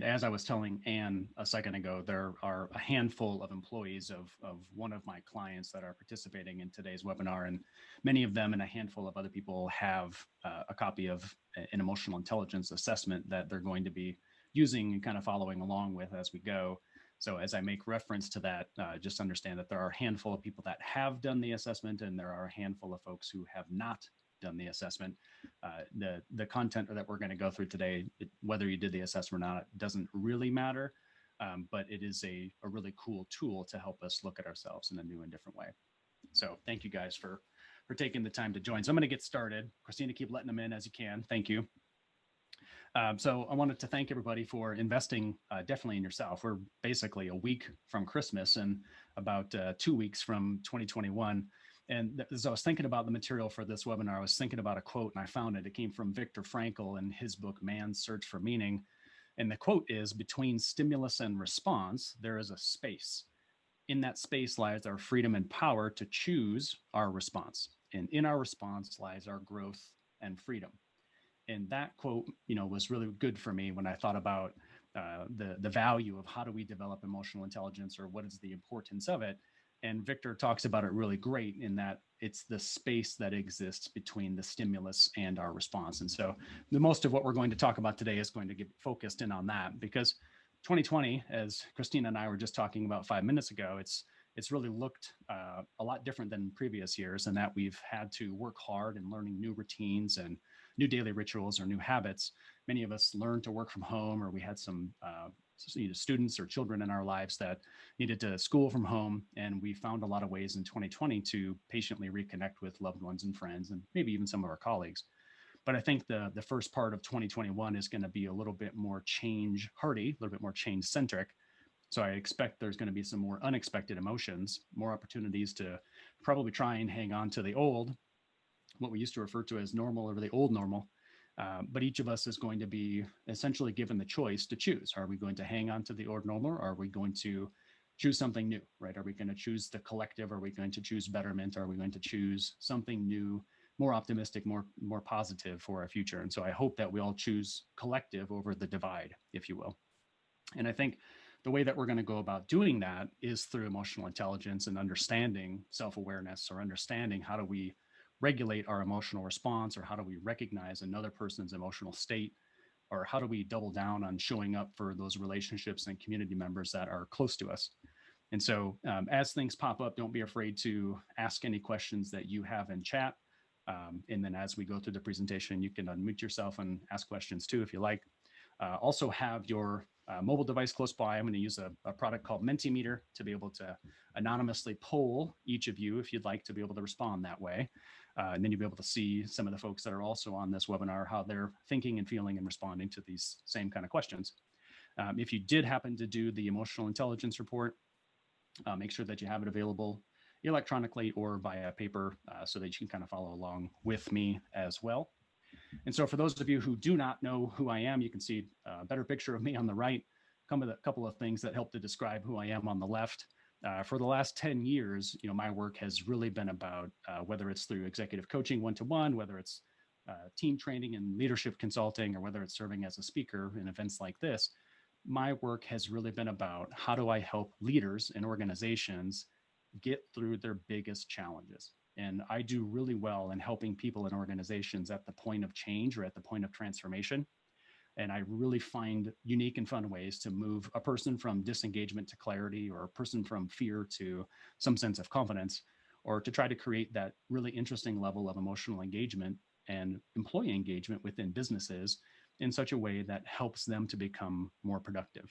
And as I was telling Anne a second ago, there are a handful of employees of one of my clients that are participating in today's webinar, and many of them and a handful of other people have a copy of an emotional intelligence assessment that they're going to be using and kind of following along with as we go. So as I make reference to that, just understand that there are a handful of people that have done the assessment, and there are a handful of folks who have not done the assessment. The content that we're going to go through today, whether you did the assessment or not, doesn't really matter, but it is a really cool tool to help us look at ourselves in a new and different way. So thank you guys for taking the time to join. So I'm going to get started. Christina, keep letting them in as you can. Thank you. So I wanted to thank everybody for investing definitely in yourself. We're basically a week from Christmas and about 2 weeks from 2021. And as I was thinking about the material for this webinar, I was thinking about a quote, and I found it. It came from Viktor Frankl in his book, Man's Search for Meaning. And the quote is, "Between stimulus and response, there is a space. In that space lies our freedom and power to choose our response. And in our response lies our growth and freedom." And that quote, was really good for me when I thought about the value of how do we develop emotional intelligence, or what is the importance of it. And Victor talks about it really great in that it's the space that exists between the stimulus and our response. And so the most of what we're going to talk about today is going to get focused in on that, because 2020, as Christina and I were just talking about 5 minutes ago, it's really looked a lot different than previous years, in that we've had to work hard in learning new routines and new daily rituals or new habits. Many of us learned to work from home, or we had some students or children in our lives that needed to school from home. And we found a lot of ways in 2020 to patiently reconnect with loved ones and friends, and maybe even some of our colleagues. But I think the first part of 2021 is going to be a little bit more change hardy, a little bit more change centric. So I expect there's going to be some more unexpected emotions, more opportunities to probably try and hang on to the old, what we used to refer to as normal, or the old normal. But each of us is going to be essentially given the choice to choose. Are we going to hang on to the old normal, or are we going to choose something new, right? Are we going to choose the collective? Are we going to choose betterment? Are we going to choose something new, more optimistic, more positive for our future? And so I hope that we all choose collective over the divide, if you will. And I think the way that we're going to go about doing that is through emotional intelligence and understanding self-awareness, or understanding how do we regulate our emotional response, or how do we recognize another person's emotional state, or how do we double down on showing up for those relationships and community members that are close to us. And so as things pop up, don't be afraid to ask any questions that you have in chat. And then as we go through the presentation, you can unmute yourself and ask questions too, if you like. Also have your mobile device close by. I'm going to use a product called Mentimeter to be able to anonymously poll each of you if you'd like to be able to respond that way. And then you'll be able to see some of the folks that are also on this webinar, how they're thinking and feeling and responding to these same kind of questions. If you did happen to do the emotional intelligence report, make sure that you have it available electronically or via paper, so that you can kind of follow along with me as well. And so for those of you who do not know who I am, you can see a better picture of me on the right, come with a couple of things that help to describe who I am on the left. For the last 10 years, my work has really been about whether it's through executive coaching one-to-one, whether it's team training and leadership consulting, or whether it's serving as a speaker in events like this. My work has really been about how do I help leaders and organizations get through their biggest challenges. And I do really well in helping people and organizations at the point of change, or at the point of transformation. And I really find unique and fun ways to move a person from disengagement to clarity, or a person from fear to some sense of confidence, or to try to create that really interesting level of emotional engagement and employee engagement within businesses in such a way that helps them to become more productive.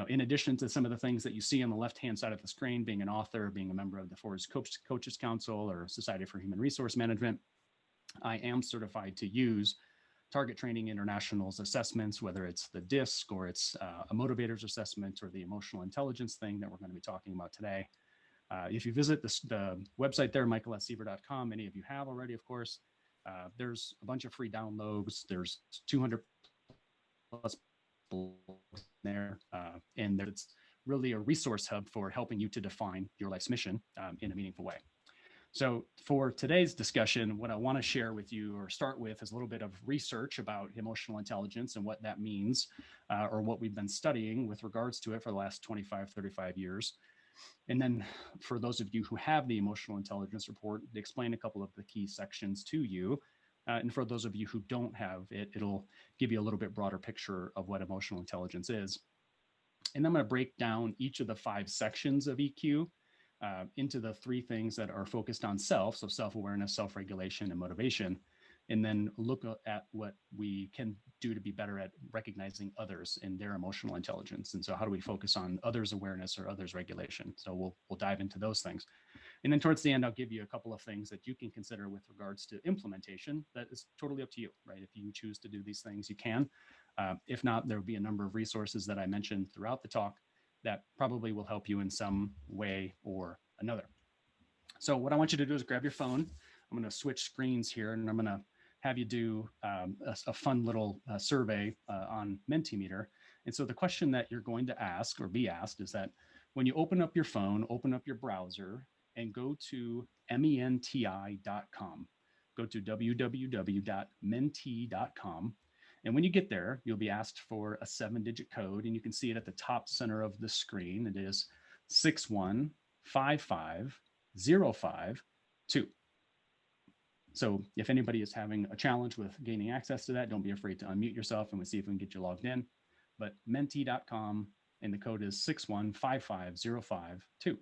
In addition to some of the things that you see on the left-hand side of the screen, being an author, being a member of the Ford's Coaches Council or Society for Human Resource Management, I am certified to use Target Training International's assessments, whether it's the DISC, or it's a motivators assessment, or the emotional intelligence thing that we're going to be talking about today. If you visit the website there, michaelsseaver.com, many of you have already, of course, there's a bunch of free downloads. There's 200 plus there, and it's really a resource hub for helping you to define your life's mission in a meaningful way. So for today's discussion, what I want to share with you or start with is a little bit of research about emotional intelligence and what that means, or what we've been studying with regards to it for the last 25, 35 years. And then for those of you who have the emotional intelligence report, they explain a couple of the key sections to you. And for those of you who don't have it, it'll give you a little bit broader picture of what emotional intelligence is. And I'm going to break down each of the 5 sections of EQ into the 3 things that are focused on self, so self-awareness, self-regulation, and motivation, and then look at what we can do to be better at recognizing others and their emotional intelligence. And so how do we focus on others' awareness or others' regulation? So we'll dive into those things. And then towards the end, I'll give you a couple of things that you can consider with regards to implementation. That is totally up to you, right? If you choose to do these things, you can. If not, there will be a number of resources that I mentioned throughout the talk that probably will help you in some way or another. So what I want you to do is grab your phone. I'm going to switch screens here, and I'm going to have you do a fun little survey on Mentimeter. And so the question that you're going to ask or be asked is that when you open up your phone, open up your browser, and go to menti.com. Go to www.menti.com. And when you get there, you'll be asked for a 7-digit code, and you can see it at the top center of the screen. It is 6155052. So if anybody is having a challenge with gaining access to that, don't be afraid to unmute yourself, and we'll see if we can get you logged in. But menti.com, and the code is 6155052.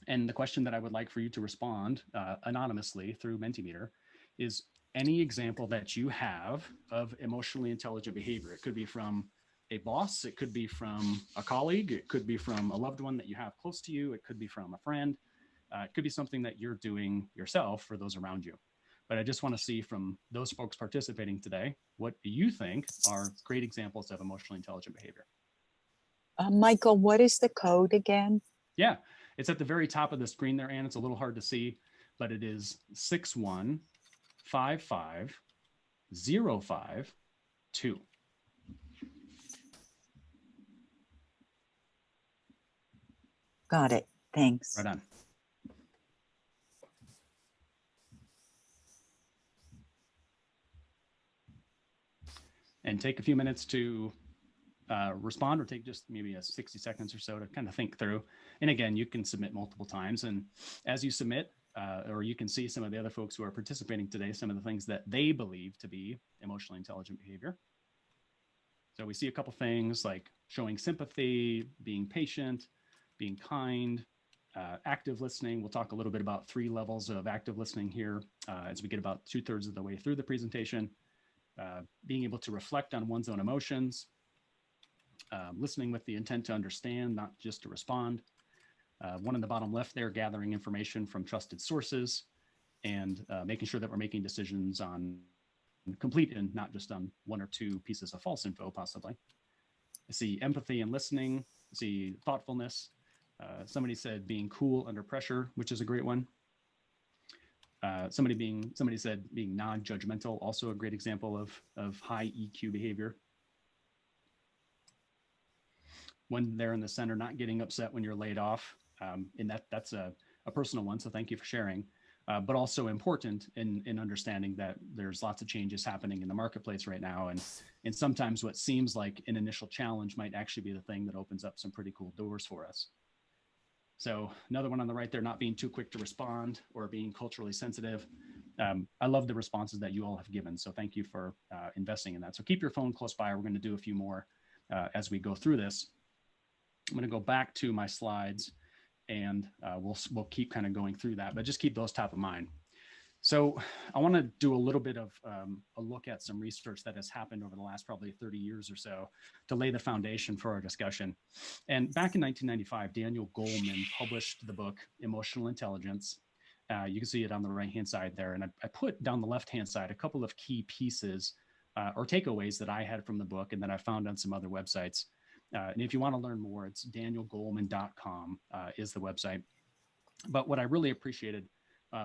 And the question that I would like for you to respond anonymously through Mentimeter is any example that you have of emotionally intelligent behavior. It could be from a boss, it could be from a colleague, it could be from a loved one that you have close to you, it could be from a friend, it could be something that you're doing yourself for those around you. But I just want to see from those folks participating today, what do you think are great examples of emotionally intelligent behavior? Michael, what is the code again? Yeah, it's at the very top of the screen there, Anne. It's a little hard to see, but it is 6155052. Got it. Thanks. Right on. And take a few minutes to respond, or take just maybe 60 seconds or so to kind of think through. And again, you can submit multiple times. And as you submit, or you can see some of the other folks who are participating today, some of the things that they believe to be emotionally intelligent behavior. So we see a couple things like showing sympathy, being patient, being kind, active listening. We'll talk a little bit about 3 levels of active listening here as we get about 2/3 of the way through the presentation. Being able to reflect on one's own emotions, listening with the intent to understand, not just to respond. One in the bottom left there, gathering information from trusted sources, and making sure that we're making decisions on complete and not just on 1 or 2 pieces of false info, possibly. I see empathy and listening. I see thoughtfulness. Somebody said being cool under pressure, which is a great one. Somebody said being non-judgmental, also a great example of high EQ behavior. One there in the center, not getting upset when you're laid off, and that's a personal one, so thank you for sharing. But also important in understanding that there's lots of changes happening in the marketplace right now, and sometimes what seems like an initial challenge might actually be the thing that opens up some pretty cool doors for us. So another one on the right there, not being too quick to respond or being culturally sensitive. I love the responses that you all have given, so thank you for investing in that. So keep your phone close by. We're going to do a few more as we go through this. I'm going to go back to my slides, and we'll keep kind of going through that, but just keep those top of mind. So I want to do a little bit of a look at some research that has happened over the last probably 30 years or so to lay the foundation for our discussion. And back in 1995, Daniel Goleman published the book Emotional Intelligence. You can see it on the right-hand side there. And I put down the left-hand side a couple of key pieces or takeaways that I had from the book and that I found on some other websites. And if you want to learn more, it's danielgoleman.com is the website. But what I really appreciated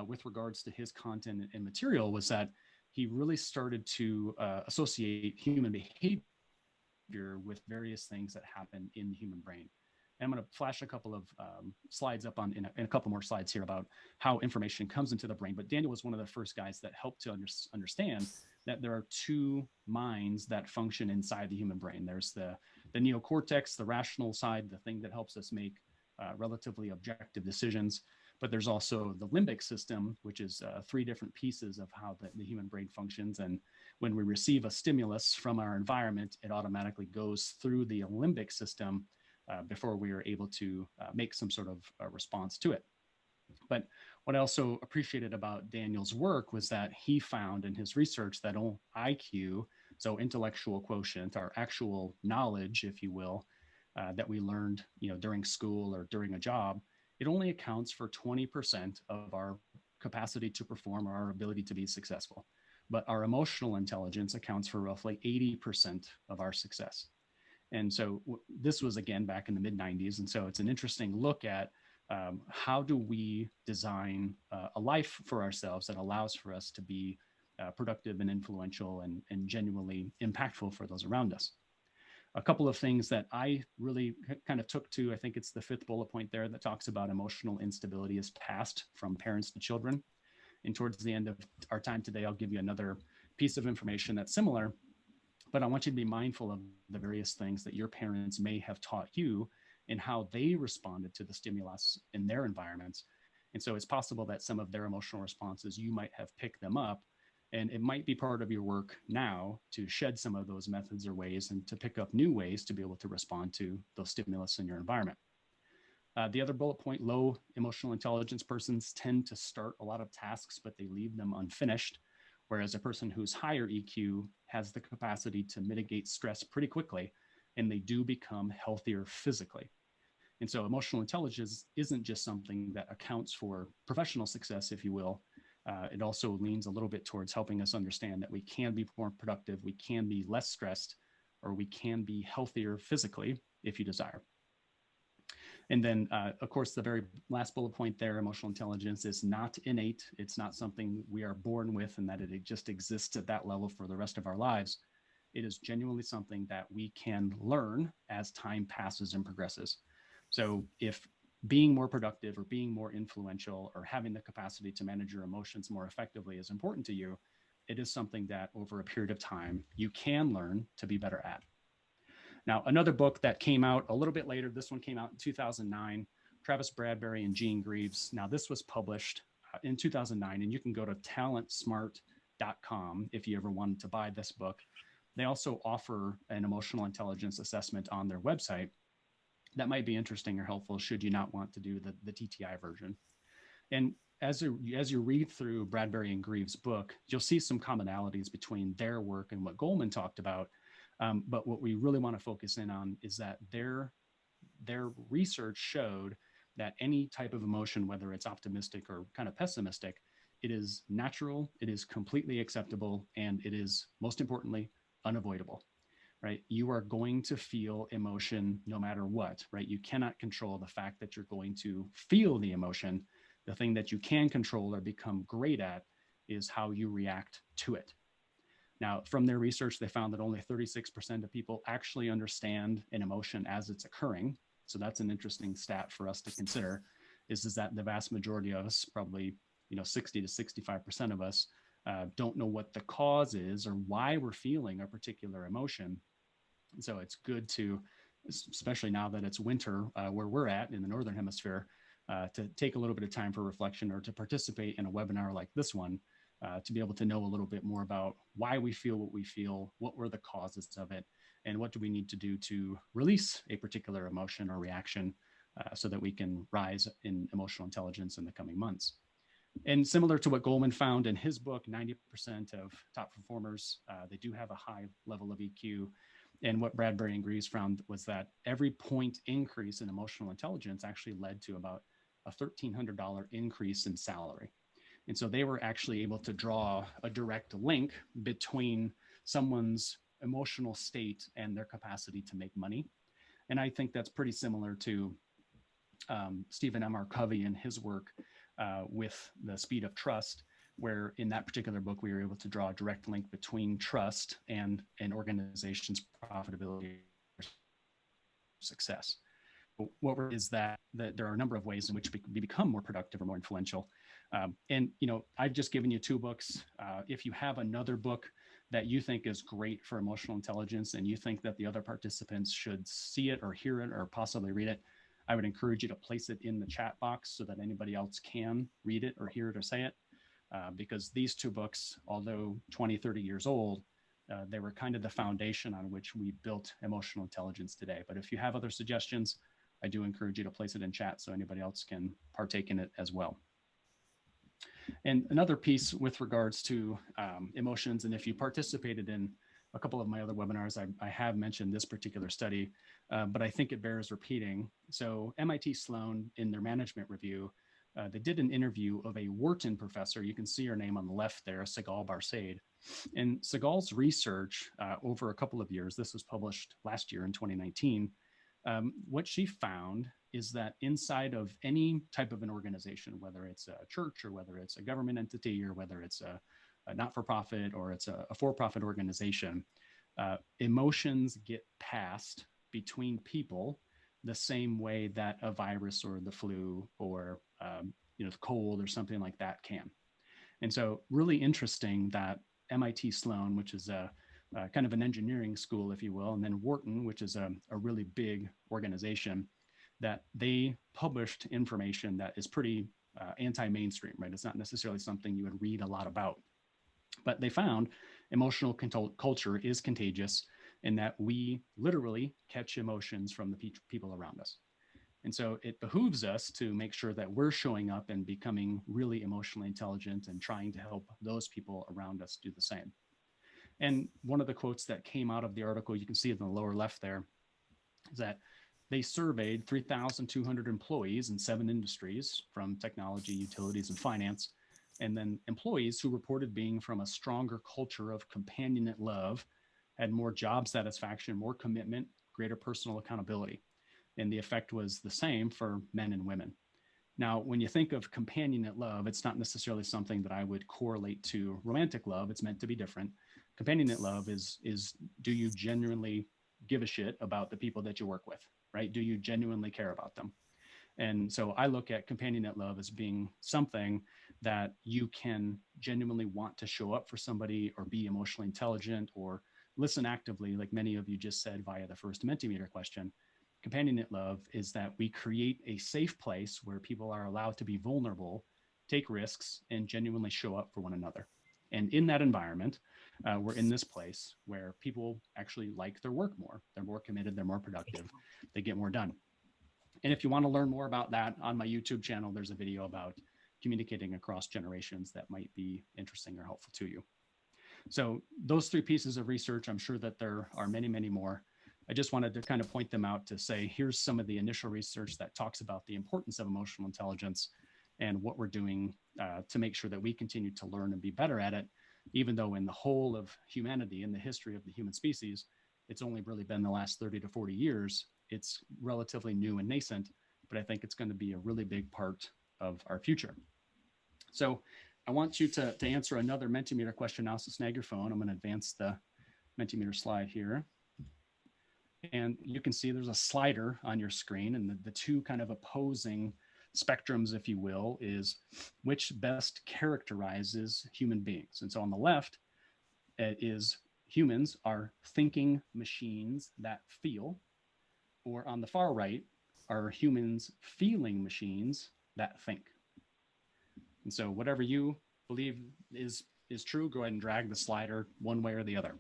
with regards to his content and material was that he really started to associate human behavior with various things that happen in the human brain. And I'm going to flash a couple of slides up in a couple more slides here about how information comes into the brain. But Daniel was one of the first guys that helped to understand that there are two minds that function inside the human brain. There's the neocortex, the rational side, the thing that helps us make relatively objective decisions. But there's also the limbic system, which is three different pieces of how the human brain functions. And when we receive a stimulus from our environment, it automatically goes through the limbic system before we are able to make some sort of response to it. But what I also appreciated about Daniel's work was that he found in his research that IQ, so intellectual quotient, our actual knowledge, if you will, that we learned, during school or during a job, it only accounts for 20% of our capacity to perform or our ability to be successful. But our emotional intelligence accounts for roughly 80% of our success. And so this was, again, back in the mid 90s. And so it's an interesting look at how do we design a life for ourselves that allows for us to be productive and influential and genuinely impactful for those around us. A couple of things that I really kind of took to, I think it's the fifth bullet point there that talks about emotional instability is passed from parents to children. And towards the end of our time today, I'll give you another piece of information that's similar, but I want you to be mindful of the various things that your parents may have taught you and how they responded to the stimulus in their environments. And so it's possible that some of their emotional responses, you might have picked them up. And it might be part of your work now to shed some of those methods or ways and to pick up new ways to be able to respond to those stimulus in your environment. The other bullet point, low emotional intelligence persons tend to start a lot of tasks, but they leave them unfinished. Whereas a person who's higher EQ has the capacity to mitigate stress pretty quickly, and they do become healthier physically. And so emotional intelligence isn't just something that accounts for professional success, if you will. It also leans a little bit towards helping us understand that we can be more productive, we can be less stressed, or we can be healthier physically if you desire. And then, of course, the very last bullet point there, emotional intelligence is not innate. It's not something we are born with and that it just exists at that level for the rest of our lives. It is genuinely something that we can learn as time passes and progresses. So if being more productive or being more influential or having the capacity to manage your emotions more effectively is important to you, it is something that over a period of time you can learn to be better at. Now, another book that came out a little bit later, this one came out in 2009, Travis Bradberry and Gene Greaves. Now, this was published in 2009, and you can go to talentsmart.com if you ever wanted to buy this book. They also offer an emotional intelligence assessment on their website that might be interesting or helpful should you not want to do the TTI version. And as you read through Bradberry and Greaves' book, you'll see some commonalities between their work and what Goleman talked about. But what we really want to focus in on is that their research showed that any type of emotion, whether it's optimistic or kind of pessimistic, it is natural, it is completely acceptable, and it is, most importantly, unavoidable. Right? You are going to feel emotion no matter what, right? You cannot control the fact that you're going to feel the emotion. The thing that you can control or become great at is how you react to it. Now, from their research, they found that only 36% of people actually understand an emotion as it's occurring. So that's an interesting stat for us to consider, is that the vast majority of us, probably 60 to 65% of us, don't know what the cause is or why we're feeling a particular emotion. And so it's good to, especially now that it's winter where we're at in the Northern Hemisphere, to take a little bit of time for reflection or to participate in a webinar like this one to be able to know a little bit more about why we feel what we feel, what were the causes of it, and what do we need to do to release a particular emotion or reaction so that we can rise in emotional intelligence in the coming months. And similar to what Goleman found in his book, 90% of top performers, they do have a high level of EQ. And what Bradberry and Greaves found was that every point increase in emotional intelligence actually led to about a $1,300 increase in salary. And so they were actually able to draw a direct link between someone's emotional state and their capacity to make money. And I think that's pretty similar to Stephen M. R. Covey and his work with The Speed of Trust, where in that particular book, we were able to draw a direct link between trust and an organization's profitability or success. is that there are a number of ways in which we become more productive or more influential. And, I've just given you 2 books. If you have another book that you think is great for emotional intelligence and you think that the other participants should see it or hear it or possibly read it, I would encourage you to place it in the chat box so that anybody else can read it or hear it or say it. Because these 2 books, although 20, 30 years old, they were kind of the foundation on which we built emotional intelligence today. But if you have other suggestions, I do encourage you to place it in chat so anybody else can partake in it as well. And another piece with regards to emotions, and if you participated in a couple of my other webinars, I have mentioned this particular study, but I think it bears repeating. So MIT Sloan, in their management review, they did an interview of a Wharton professor. You can see her name on the left there, Sigal Barsaid. And Sigal's research over a couple of years, this was published last year in 2019, what she found is that inside of any type of an organization, whether it's a church or whether it's a government entity or whether it's a not-for-profit or it's a for-profit organization, emotions get passed between people the same way that a virus or the flu or the cold or something like that can. And so really interesting that MIT Sloan, which is a kind of an engineering school, if you will, and then Wharton, which is a really big organization, that they published information that is pretty anti-mainstream, right? It's not necessarily something you would read a lot about. But they found emotional culture is contagious in that we literally catch emotions from the people around us. And so it behooves us to make sure that we're showing up and becoming really emotionally intelligent and trying to help those people around us do the same. And one of the quotes that came out of the article, you can see it in the lower left there, is that they surveyed 3,200 employees in 7 industries from technology, utilities, and finance, and then employees who reported being from a stronger culture of companionate love had more job satisfaction, more commitment, greater personal accountability. And the effect was the same for men and women. Now, when you think of companionate love, it's not necessarily something that I would correlate to romantic love. It's meant to be different. Companionate love is do you genuinely give a shit about the people that you work with, right? Do you genuinely care about them? And so I look at companionate love as being something that you can genuinely want to show up for somebody or be emotionally intelligent or listen actively, like many of you just said via the first Mentimeter question. Companionate love is that we create a safe place where people are allowed to be vulnerable, take risks, and genuinely show up for one another. And in that environment, we're in this place where people actually like their work more. They're more committed, they're more productive, they get more done. And if you want to learn more about that, on my YouTube channel, there's a video about communicating across generations that might be interesting or helpful to you. So those 3 pieces of research, I'm sure that there are many, many more. I just wanted to kind of point them out to say, here's some of the initial research that talks about the importance of emotional intelligence and what we're doing to make sure that we continue to learn and be better at it, even though in the whole of humanity, in the history of the human species, it's only really been the last 30 to 40 years. It's relatively new and nascent, but I think it's going to be a really big part of our future. So I want you to answer another Mentimeter question now, so snag your phone. I'm going to advance the Mentimeter slide here. And you can see there's a slider on your screen, and the 2 kind of opposing spectrums, if you will, is which best characterizes human beings. And so on the left, it is humans are thinking machines that feel, or on the far right are humans feeling machines that think. And so whatever you believe is true, go ahead and drag the slider one way or the other.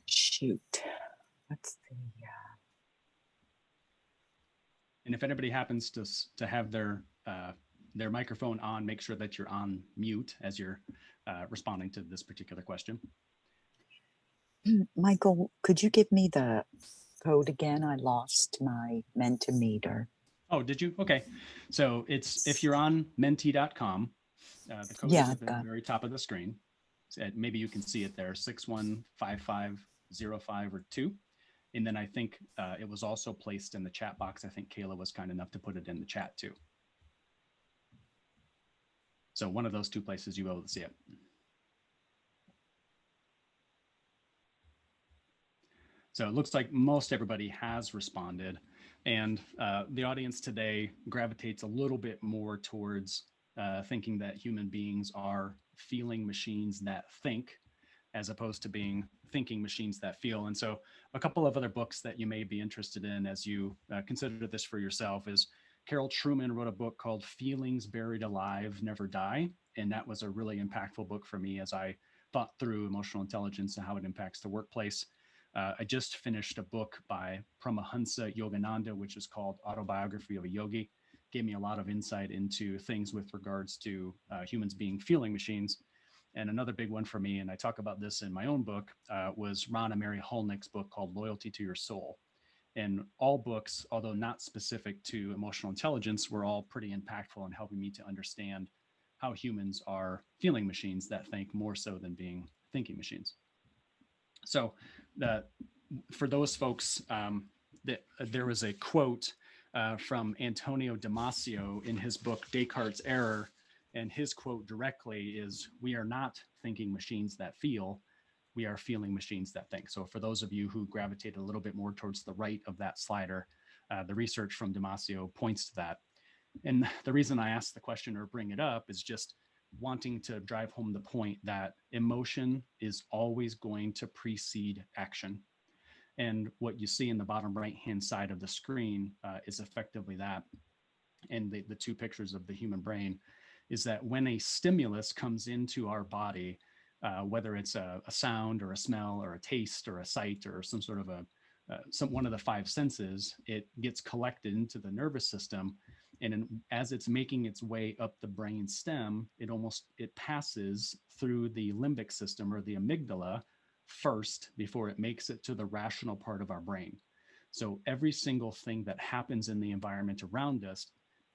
Shoot. Let's see. And if anybody happens to have their microphone on, make sure that you're on mute as you're responding to this particular question. Michael, could you give me the code again? I lost my Mentimeter. Oh, did you? Okay. So it's, if you're on menti.com, the code is at the very top of the screen. Maybe you can see it there, 615505 or 2. And then I think it was also placed in the chat box. I think Kayla was kind enough to put it in the chat too. So one of those two places you will be able to see it. So it looks like most everybody has responded. And the audience today gravitates a little bit more towards thinking that human beings are feeling machines that think, as opposed to being thinking machines that feel. And so a couple of other books that you may be interested in as you consider this for yourself is Carol Trueman wrote a book called Feelings Buried Alive, Never Die. And that was a really impactful book for me as I thought through emotional intelligence and how it impacts the workplace. I just finished a book by Paramahansa Yogananda, which is called Autobiography of a Yogi. Gave me a lot of insight into things with regards to humans being feeling machines. And another big one for me, and I talk about this in my own book, was Ron and Mary Hulnick's book called Loyalty to Your Soul. And all books, although not specific to emotional intelligence, were all pretty impactful in helping me to understand how humans are feeling machines that think more so than being thinking machines. So for those folks, there was a quote from Antonio Damasio in his book, Descartes' Error. And his quote directly is, "We are not thinking machines that feel, we are feeling machines that think." So for those of you who gravitated a little bit more towards the right of that slider, the research from Damasio points to that. And the reason I ask the question or bring it up is just wanting to drive home the point that emotion is always going to precede action. And what you see in the bottom right-hand side of the screen is effectively that. And the two pictures of the human brain is that when a stimulus comes into our body, whether it's a sound or a smell or a taste or a sight or some sort of one of the five senses, it gets collected into the nervous system. And as it's making its way up the brain stem, it passes through the limbic system or the amygdala first before it makes it to the rational part of our brain. So every single thing that happens in the environment around us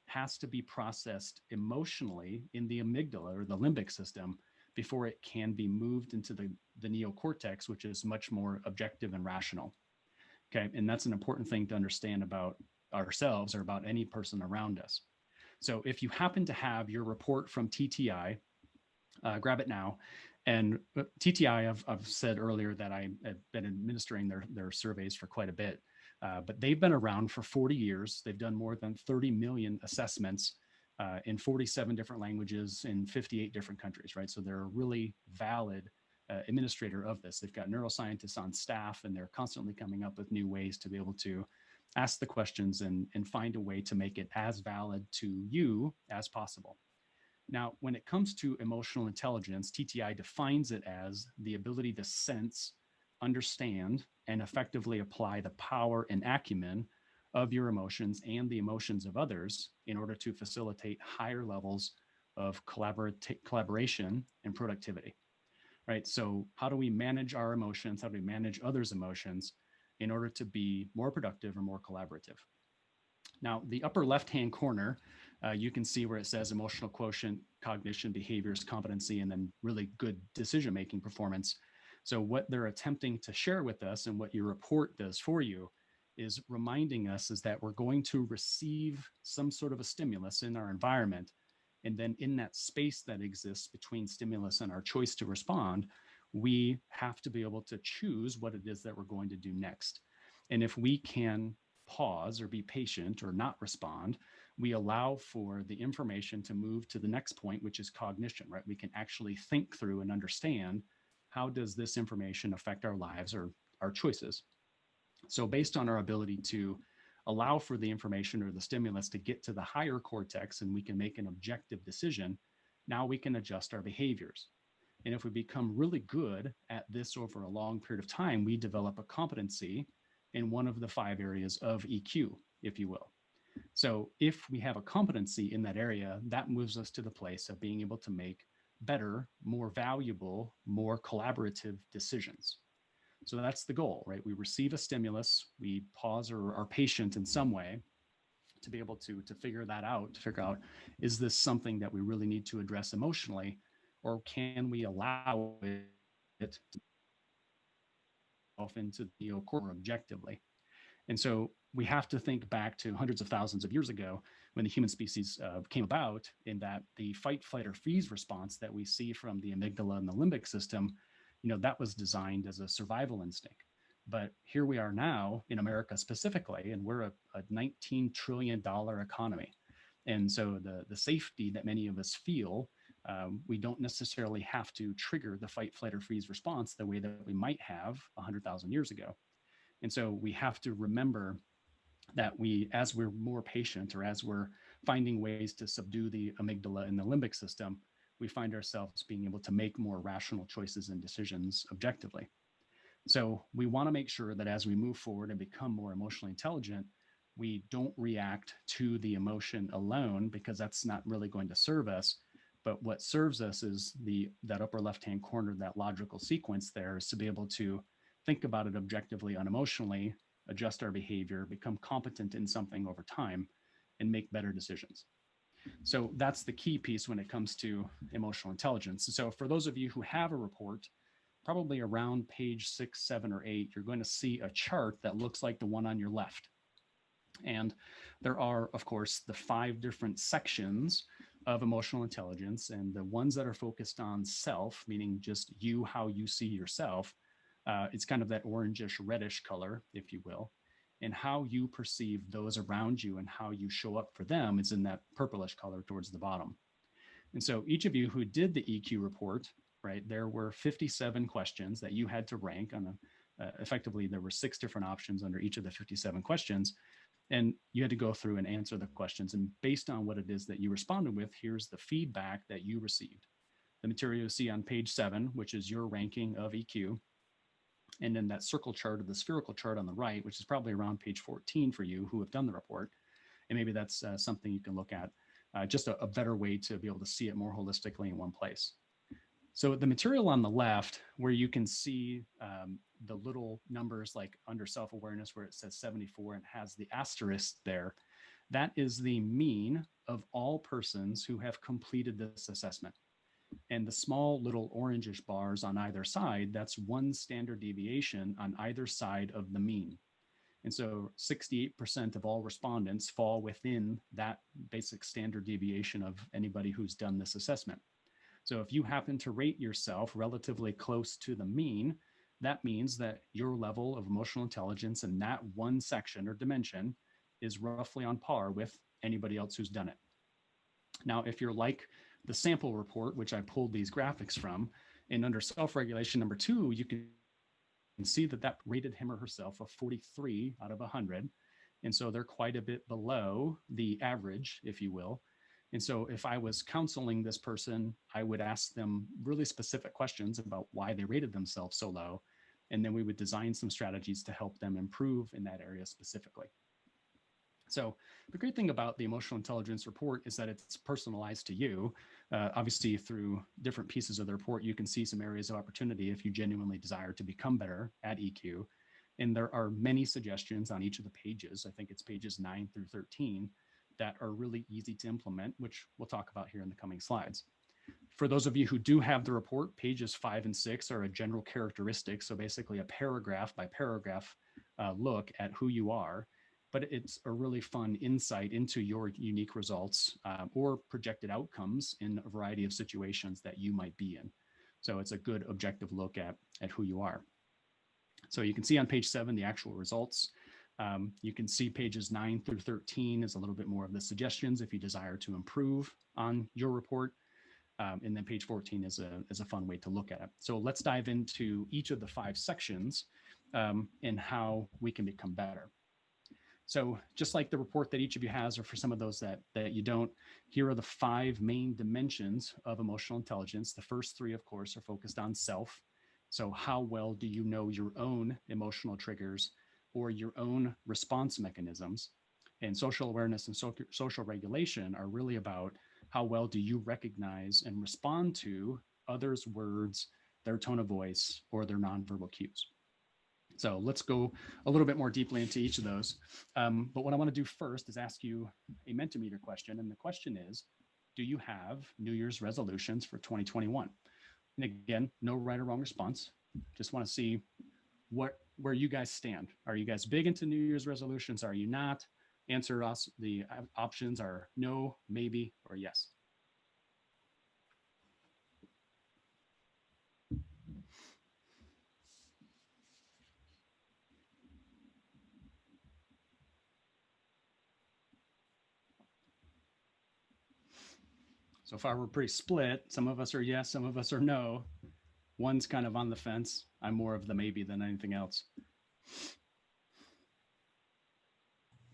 has to be processed emotionally in the amygdala or the limbic system before it can be moved into the neocortex, which is much more objective and rational. Okay, and that's an important thing to understand about ourselves or about any person around us. So if you happen to have your report from TTI, grab it now. And TTI, I've said earlier that I have been administering their surveys for quite a bit, but they've been around for 40 years. They've done more than 30 million assessments in 47 different languages in 58 different countries, right? So they're a really valid administrator of this. They've got neuroscientists on staff, and they're constantly coming up with new ways to be able to ask the questions and find a way to make it as valid to you as possible. Now, when it comes to emotional intelligence, TTI defines it as the ability to sense, understand, and effectively apply the power and acumen of your emotions and the emotions of others in order to facilitate higher levels of collaboration and productivity, right? So how do we manage our emotions? How do we manage others' emotions in order to be more productive or more collaborative? Now, the upper left-hand corner, you can see where it says emotional quotient, cognition, behaviors, competency, and then really good decision-making performance. So what they're attempting to share with us and what your report does for you is reminding us is that we're going to receive some sort of a stimulus in our environment. And then in that space that exists between stimulus and our choice to respond, we have to be able to choose what it is that we're going to do next. And if we can pause or be patient or not respond, we allow for the information to move to the next point, which is cognition, right? We can actually think through and understand, how does this information affect our lives or our choices? So based on our ability to allow for the information or the stimulus to get to the higher cortex and we can make an objective decision, now we can adjust our behaviors. And if we become really good at this over a long period of time, we develop a competency in one of the 5 areas of EQ, if you will. So if we have a competency in that area, that moves us to the place of being able to make better, more valuable, more collaborative decisions. So that's the goal, right? We receive a stimulus, we pause or are patient in some way to be able to figure that out, to figure out, is this something that we really need to address emotionally, or can we allow it to off into the core objectively? And so we have to think back to hundreds of thousands of years ago when the human species came about, in that the fight, flight, or freeze response that we see from the amygdala and the limbic system, that was designed as a survival instinct. But here we are now in America specifically, and we're a $19 trillion economy. And so the safety that many of us feel, we don't necessarily have to trigger the fight, flight, or freeze response the way that we might have 100,000 years ago. And so we have to remember that as we're more patient, or as we're finding ways to subdue the amygdala and the limbic system, we find ourselves being able to make more rational choices and decisions objectively. So we want to make sure that as we move forward and become more emotionally intelligent, we don't react to the emotion alone, because that's not really going to serve us. But what serves us is that upper left-hand corner, that logical sequence there, is to be able to think about it objectively, unemotionally, adjust our behavior, become competent in something over time, and make better decisions. So that's the key piece when it comes to emotional intelligence. So for those of you who have a report, probably around page 6, 7, or 8, you're going to see a chart that looks like the one on your left. And there are, of course, the 5 different sections of emotional intelligence, and the ones that are focused on self, meaning just you, how you see yourself, it's kind of that orangish reddish color, if you will. And how you perceive those around you and how you show up for them is in that purplish color towards the bottom. And so each of you who did the EQ report, right, there were 57 questions that you had to rank on effectively, there were 6 different options under each of the 57 questions. And you had to go through and answer the questions. And based on what it is that you responded with, here's the feedback that you received. The material you see on page 7, which is your ranking of EQ. And then that circle chart, or the spherical chart on the right, which is probably around page 14 for you who have done the report. And maybe that's something you can look at, just a better way to be able to see it more holistically in one place. So the material on the left, where you can see the little numbers like under self-awareness where it says 74 and has the asterisk there, that is the mean of all persons who have completed this assessment. And the small little orangish bars on either side, that's one standard deviation on either side of the mean. And so 68% of all respondents fall within that basic standard deviation of anybody who's done this assessment. So if you happen to rate yourself relatively close to the mean, that means that your level of emotional intelligence in that one section or dimension is roughly on par with anybody else who's done it. Now, if you're like the sample report, which I pulled these graphics from, and under self-regulation number 2, you can see that rated him or herself a 43 out of 100. And so they're quite a bit below the average, if you will. And so if I was counseling this person, I would ask them really specific questions about why they rated themselves so low. And then we would design some strategies to help them improve in that area specifically. So the great thing about the emotional intelligence report is that it's personalized to you. Obviously, through different pieces of the report, you can see some areas of opportunity if you genuinely desire to become better at EQ. And there are many suggestions on each of the pages. I think it's pages 9 through 13 that are really easy to implement, which we'll talk about here in the coming slides. For those of you who do have the report, pages 5 and 6 are a general characteristic. So basically a paragraph by paragraph look at who you are. But it's a really fun insight into your unique results or projected outcomes in a variety of situations that you might be in. So it's a good objective look at who you are. So you can see on page 7 the actual results. You can see pages 9 through 13 is a little bit more of the suggestions if you desire to improve on your report. And then page 14 is a fun way to look at it. So let's dive into each of the 5 sections and how we can become better. So just like the report that each of you has, or for some of those that you don't, here are the 5 main dimensions of emotional intelligence. The first 3, of course, are focused on self. So how well do you know your own emotional triggers or your own response mechanisms? And social awareness and social regulation are really about how well do you recognize and respond to others' words, their tone of voice, or their nonverbal cues. So let's go a little bit more deeply into each of those. But what I want to do first is ask you a Mentimeter question. And the question is, do you have New Year's resolutions for 2021? And again, no right or wrong response. Just want to see where you guys stand. Are you guys big into New Year's resolutions? Are you not? Answer us. The options are no, maybe, or yes. So far, we're pretty split. Some of us are yes, some of us are no. One's kind of on the fence. I'm more of the maybe than anything else.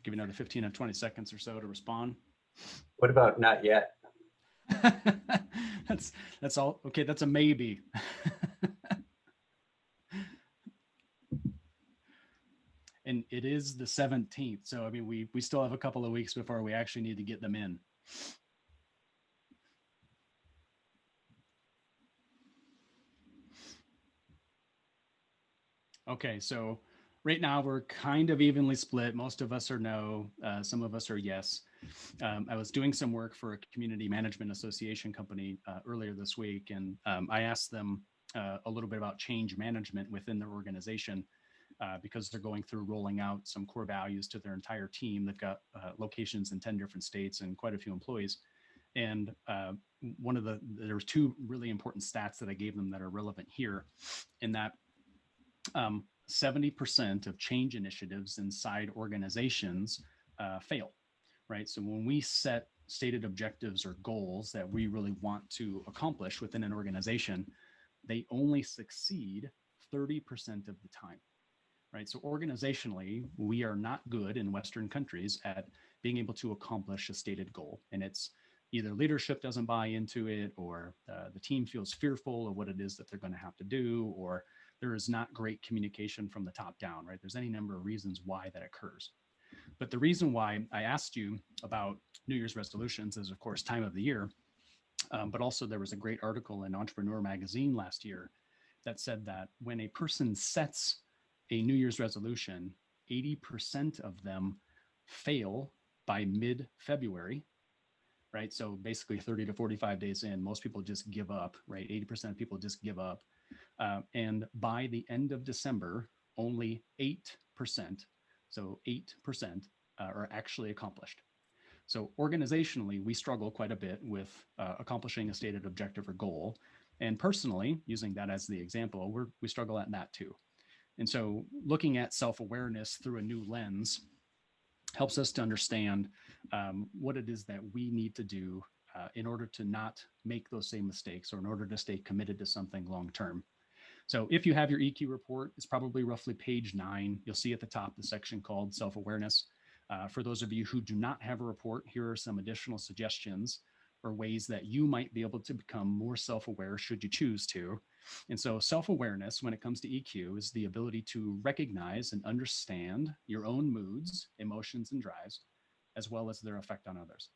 Give you another 15 to 20 seconds or so to respond. What about not yet? That's all. Okay, that's a maybe. And it is the 17th. So, I mean, we still have a couple of weeks before we actually need to get them in. Okay, so right now we're kind of evenly split. Most of us are no, some of us are yes. I was doing some work for a community management association company earlier this week, and I asked them a little bit about change management within their organization because they're going through rolling out some core values to their entire team. They've got locations in 10 different states and quite a few employees. And there was two really important stats that I gave them that are relevant here, in that 70% of change initiatives inside organizations fail, right? So when we set stated objectives or goals that we really want to accomplish within an organization, they only succeed 30% of the time, right? So organizationally, we are not good in Western countries at being able to accomplish a stated goal. And it's either leadership doesn't buy into it, or the team feels fearful of what it is that they're going to have to do, or there is not great communication from the top down, right? There's any number of reasons why that occurs. But the reason why I asked you about New Year's resolutions is, of course, time of the year. But also there was a great article in Entrepreneur Magazine last year that said that when a person sets a New Year's resolution, 80% of them fail by mid-February, right? So basically 30 to 45 days in, most people just give up, right? 80% of people just give up. And by the end of December, only 8%, so 8% are actually accomplished. So organizationally, we struggle quite a bit with accomplishing a stated objective or goal. And personally, using that as the example, we struggle at that too. And so looking at self-awareness through a new lens helps us to understand what it is that we need to do in order to not make those same mistakes, or in order to stay committed to something long-term. So if you have your EQ report, it's probably roughly page 9. You'll see at the top the section called self-awareness. For those of you who do not have a report, here are some additional suggestions or ways that you might be able to become more self-aware should you choose to. And so self-awareness, when it comes to EQ, is the ability to recognize and understand your own moods, emotions, and drives, as well as their effect on others.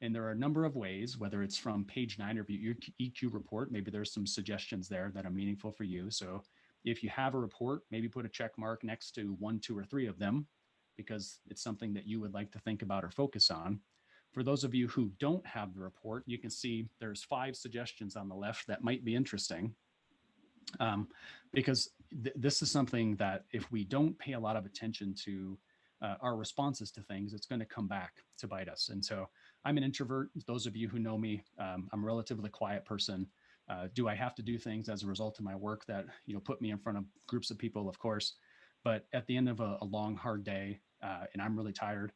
And there are a number of ways, whether it's from page 9 of your EQ report, maybe there's some suggestions there that are meaningful for you. So if you have a report, maybe put a check mark next to 1, 2, or 3 of them, because it's something that you would like to think about or focus on. For those of you who don't have the report, you can see there's 5 suggestions on the left that might be interesting, because this is something that if we don't pay a lot of attention to our responses to things, it's going to come back to bite us. And so I'm an introvert. Those of you who know me, I'm a relatively quiet person. Do I have to do things as a result of my work that, put me in front of groups of people? Of course. But at the end of a long, hard day, and I'm really tired,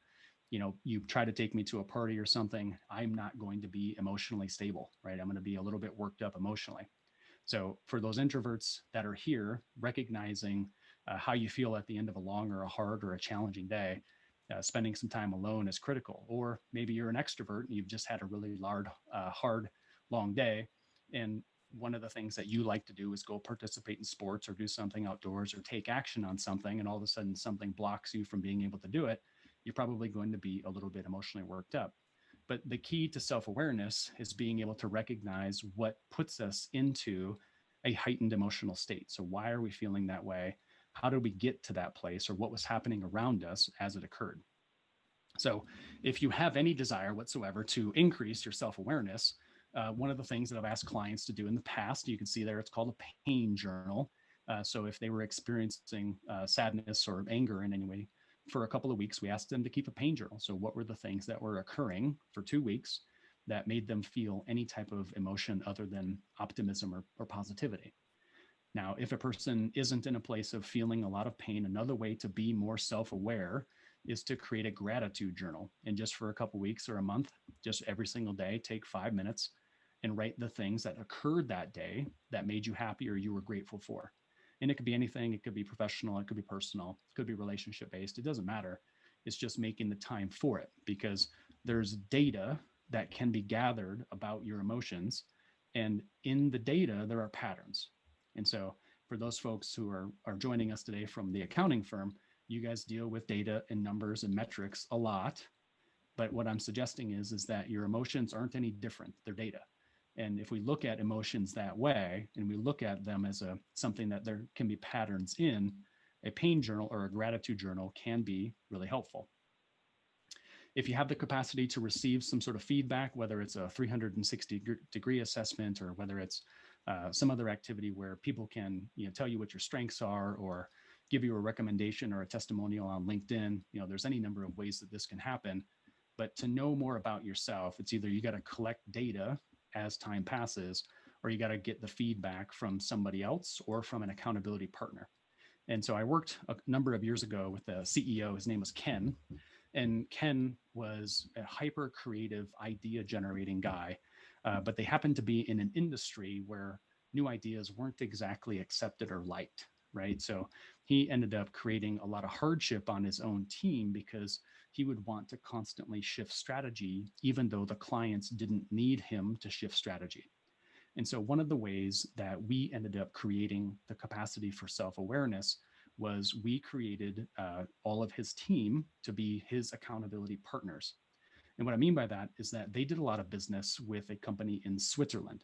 you try to take me to a party or something, I'm not going to be emotionally stable, right? I'm going to be a little bit worked up emotionally. So for those introverts that are here, recognizing how you feel at the end of a long or a hard or a challenging day, spending some time alone is critical. Or maybe you're an extrovert and you've just had a really hard, long day. And one of the things that you like to do is go participate in sports or do something outdoors or take action on something, and all of a sudden something blocks you from being able to do it. You're probably going to be a little bit emotionally worked up. But the key to self-awareness is being able to recognize what puts us into a heightened emotional state. So why are we feeling that way? How did we get to that place, or what was happening around us as it occurred? So if you have any desire whatsoever to increase your self-awareness, one of the things that I've asked clients to do in the past, you can see there, it's called a pain journal. So if they were experiencing sadness or anger in any way for a couple of weeks, we asked them to keep a pain journal. So what were the things that were occurring for 2 weeks that made them feel any type of emotion other than optimism or positivity? Now, if a person isn't in a place of feeling a lot of pain, another way to be more self-aware is to create a gratitude journal. And just for a couple weeks or a month, just every single day, take 5 minutes and write the things that occurred that day that made you happy or you were grateful for. And it could be anything. It could be professional. It could be personal. It could be relationship based. It doesn't matter. It's just making the time for it, because there's data that can be gathered about your emotions. And in the data, there are patterns. And so for those folks who are joining us today from the accounting firm, you guys deal with data and numbers and metrics a lot. But what I'm suggesting is that your emotions aren't any different. They're data. And if we look at emotions that way, and we look at them as something that there can be patterns in, a pain journal or a gratitude journal can be really helpful. If you have the capacity to receive some sort of feedback, whether it's a 360-degree assessment or whether it's some other activity where people can tell you what your strengths are or give you a recommendation or a testimonial on LinkedIn, there's any number of ways that this can happen. But to know more about yourself, it's either you got to collect data as time passes, or you got to get the feedback from somebody else or from an accountability partner. And so I worked a number of years ago with a CEO. His name was Ken. And Ken was a hyper creative idea generating guy. But they happened to be in an industry where new ideas weren't exactly accepted or liked, right? So he ended up creating a lot of hardship on his own team because he would want to constantly shift strategy, even though the clients didn't need him to shift strategy. And so one of the ways that we ended up creating the capacity for self-awareness was we created all of his team to be his accountability partners. And what I mean by that is that they did a lot of business with a company in Switzerland.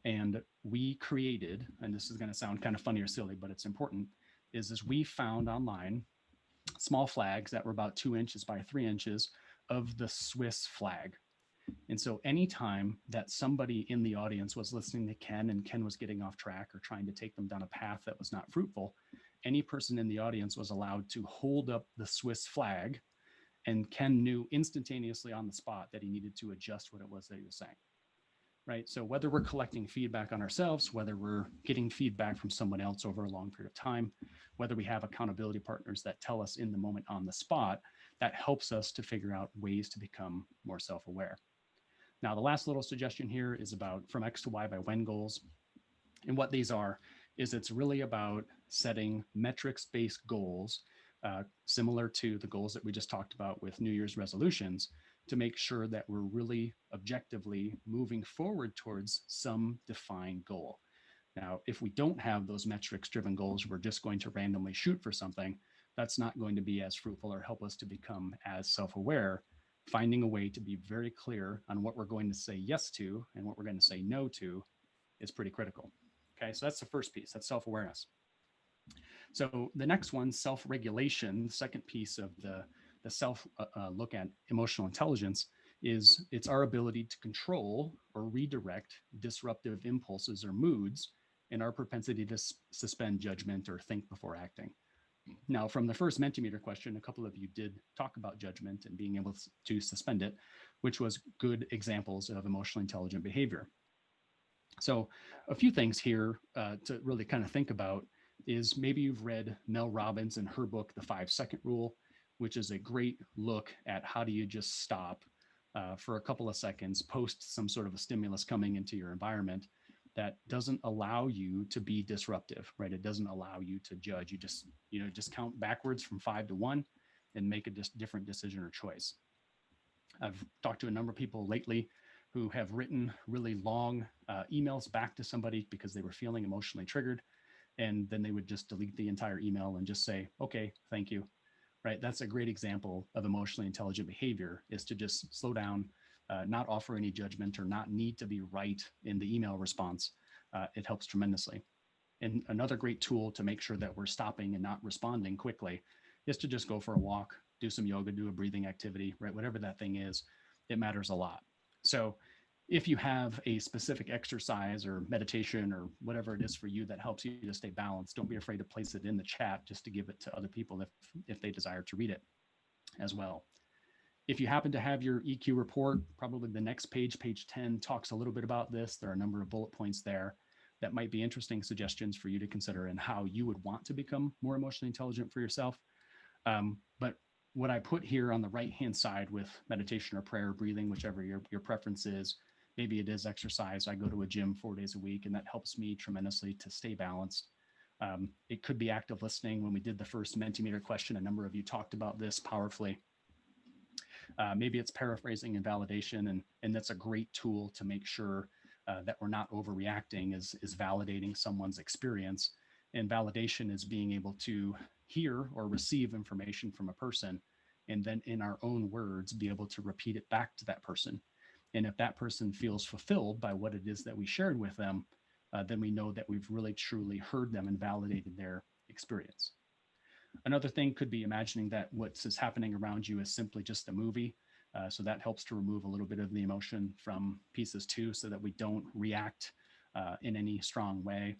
And we created, and this is going to sound kind of funny or silly, but it's important, is we found online small flags that were about 2 inches by 3 inches of the Swiss flag. And so anytime that somebody in the audience was listening to Ken and Ken was getting off track or trying to take them down a path that was not fruitful, any person in the audience was allowed to hold up the Swiss flag, and Ken knew instantaneously on the spot that he needed to adjust what it was that he was saying, right? So whether we're collecting feedback on ourselves, whether we're getting feedback from someone else over a long period of time, whether we have accountability partners that tell us in the moment on the spot, that helps us to figure out ways to become more self-aware. Now, the last little suggestion here is about from X to Y by when goals. And what these are is it's really about setting metrics-based goals, similar to the goals that we just talked about with New Year's resolutions, to make sure that we're really objectively moving forward towards some defined goal. Now, if we don't have those metrics-driven goals, we're just going to randomly shoot for something, that's not going to be as fruitful or help us to become as self-aware. Finding a way to be very clear on what we're going to say yes to and what we're going to say no to is pretty critical. Okay, so that's the first piece, that's self-awareness. So the next one, self-regulation, the second piece of the self look at emotional intelligence is it's our ability to control or redirect disruptive impulses or moods and our propensity to suspend judgment or think before acting. Now, from the first Mentimeter question, a couple of you did talk about judgment and being able to suspend it, which was good examples of emotionally intelligent behavior. So a few things here to really kind of think about is maybe you've read Mel Robbins and her book, The 5-Second Rule, which is a great look at how do you just stop for a couple of seconds post some sort of a stimulus coming into your environment that doesn't allow you to be disruptive, right? It doesn't allow you to judge. You just count backwards from 5 to 1 and make a different decision or choice. I've talked to a number of people lately who have written really long emails back to somebody because they were feeling emotionally triggered. And then they would just delete the entire email and just say, okay, thank you, right? That's a great example of emotionally intelligent behavior, is to just slow down, not offer any judgment or not need to be right in the email response. It helps tremendously. And another great tool to make sure that we're stopping and not responding quickly is to just go for a walk, do some yoga, do a breathing activity, right? Whatever that thing is, it matters a lot. So if you have a specific exercise or meditation or whatever it is for you that helps you to stay balanced, don't be afraid to place it in the chat just to give it to other people if they desire to read it as well. If you happen to have your EQ report, probably the next page, page 10, talks a little bit about this. There are a number of bullet points there that might be interesting suggestions for you to consider and how you would want to become more emotionally intelligent for yourself. But what I put here on the right-hand side with meditation or prayer, breathing, whichever your preference is, maybe it is exercise. I go to a gym 4 days a week, and that helps me tremendously to stay balanced. It could be active listening. When we did the first Mentimeter question, a number of you talked about this powerfully. Maybe it's paraphrasing and validation, and that's a great tool to make sure that we're not overreacting, is validating someone's experience. And validation is being able to hear or receive information from a person, and then in our own words, be able to repeat it back to that person. And if that person feels fulfilled by what it is that we shared with them, then we know that we've really truly heard them and validated their experience. Another thing could be imagining that what is happening around you is simply just a movie. So that helps to remove a little bit of the emotion from pieces too, so that we don't react in any strong way.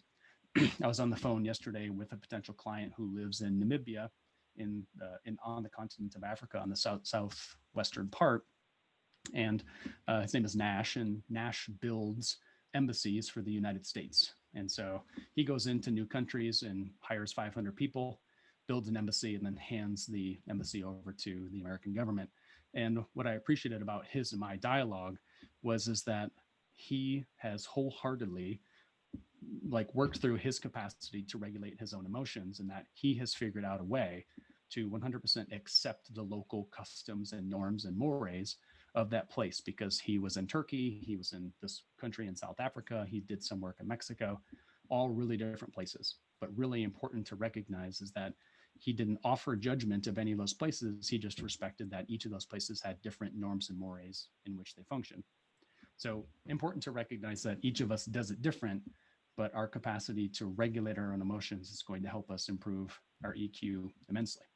I was on the phone yesterday with a potential client who lives in Namibia, on the continent of Africa, on the southwestern part. And his name is Nash, and Nash builds embassies for the United States. And so he goes into new countries and hires 500 people, builds an embassy, and then hands the embassy over to the American government. And what I appreciated about his and my dialogue is that he has wholeheartedly worked through his capacity to regulate his own emotions, and that he has figured out a way to 100% accept the local customs and norms and mores of that place, because he was in Turkey, he was in this country in South Africa, he did some work in Mexico, all really different places. But really important to recognize is that he didn't offer judgment of any of those places. He just respected that each of those places had different norms and mores in which they function. So important to recognize that each of us does it different, but our capacity to regulate our own emotions is going to help us improve our EQ immensely.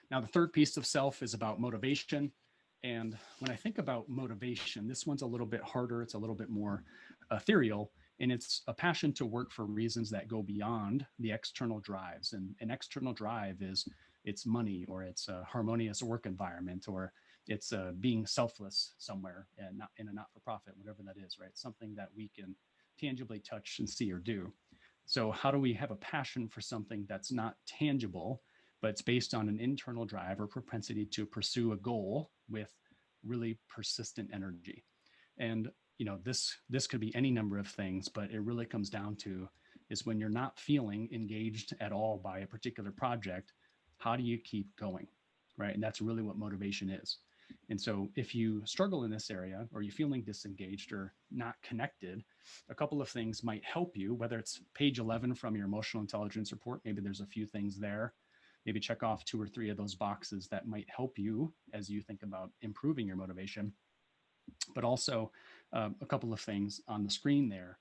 Now, the third piece of self is about motivation. And when I think about motivation, this one's a little bit harder. It's a little bit more ethereal, and it's a passion to work for reasons that go beyond the external drives. And an external drive is it's money, or it's a harmonious work environment, or it's being selfless somewhere and not in a not-for-profit, whatever that is, right? Something that we can tangibly touch and see or do. So how do we have a passion for something that's not tangible, but it's based on an internal drive or propensity to pursue a goal with really persistent energy? And this could be any number of things, but it really comes down to is when you're not feeling engaged at all by a particular project, how do you keep going, right? And that's really what motivation is. And so if you struggle in this area, or you're feeling disengaged or not connected, a couple of things might help you, whether it's page 11 from your emotional intelligence report. Maybe there's a few things there. Maybe check off 2 or 3 of those boxes that might help you as you think about improving your motivation. But also a couple of things on the screen there.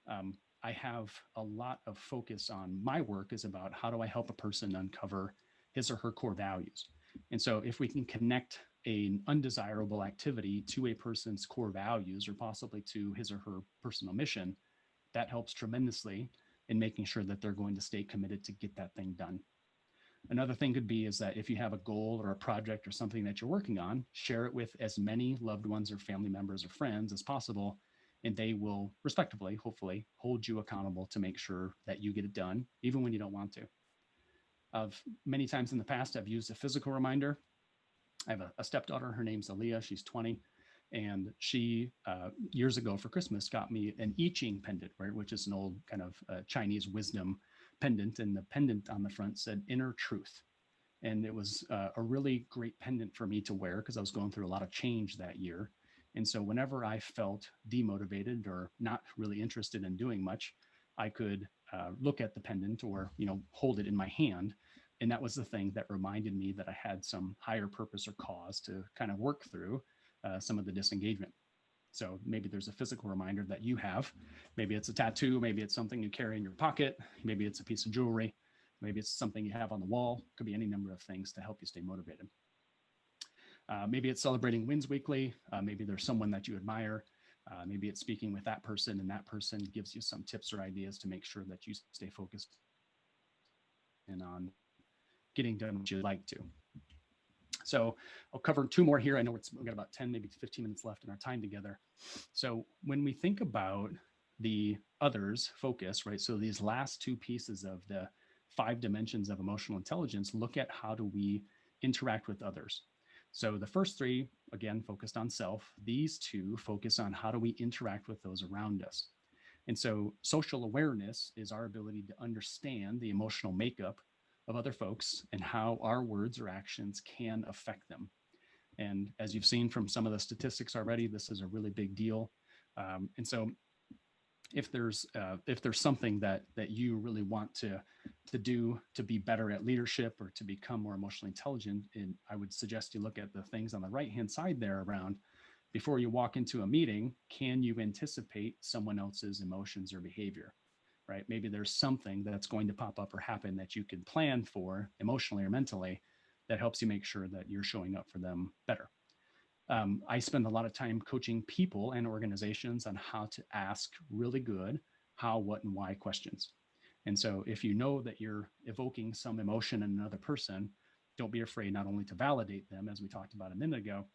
I have a lot of focus on my work is about how do I help a person uncover his or her core values. And so if we can connect an undesirable activity to a person's core values, or possibly to his or her personal mission, that helps tremendously in making sure that they're going to stay committed to get that thing done. Another thing could be is that if you have a goal or a project or something that you're working on, share it with as many loved ones or family members or friends as possible, and they will respectively, hopefully, hold you accountable to make sure that you get it done, even when you don't want to. Many times in the past, I've used a physical reminder. I have a stepdaughter. Her name's Aaliyah. She's 20. And she, years ago for Christmas, got me an I Ching pendant, right, which is an old kind of Chinese wisdom pendant. And the pendant on the front said inner truth. And it was a really great pendant for me to wear because I was going through a lot of change that year. And so whenever I felt demotivated or not really interested in doing much, I could look at the pendant or, hold it in my hand. And that was the thing that reminded me that I had some higher purpose or cause to kind of work through some of the disengagement. So maybe there's a physical reminder that you have. Maybe it's a tattoo. Maybe it's something you carry in your pocket. Maybe it's a piece of jewelry. Maybe it's something you have on the wall. Could be any number of things to help you stay motivated. Maybe it's celebrating wins weekly. Maybe there's someone that you admire. Maybe it's speaking with that person, and that person gives you some tips or ideas to make sure that you stay focused and on getting done what you'd like to. So I'll cover two more here. I know we've got about 10, maybe 15 minutes left in our time together. So when we think about the others focus, right? So these last two pieces of the 5 dimensions of emotional intelligence look at how do we interact with others. So the first 3, again, focused on self. These 2 focus on how do we interact with those around us. And so social awareness is our ability to understand the emotional makeup of other folks and how our words or actions can affect them. And as you've seen from some of the statistics already, this is a really big deal. And so if there's something that you really want to do to be better at leadership or to become more emotionally intelligent, and I would suggest you look at the things on the right hand side there around, before you walk into a meeting, can you anticipate someone else's emotions or behavior, right? Maybe there's something that's going to pop up or happen that you can plan for emotionally or mentally that helps you make sure that you're showing up for them better. I spend a lot of time coaching people and organizations on how to ask really good how, what, and why questions. And so if you know that you're evoking some emotion in another person, don't be afraid not only to validate them, as we talked about a minute ago,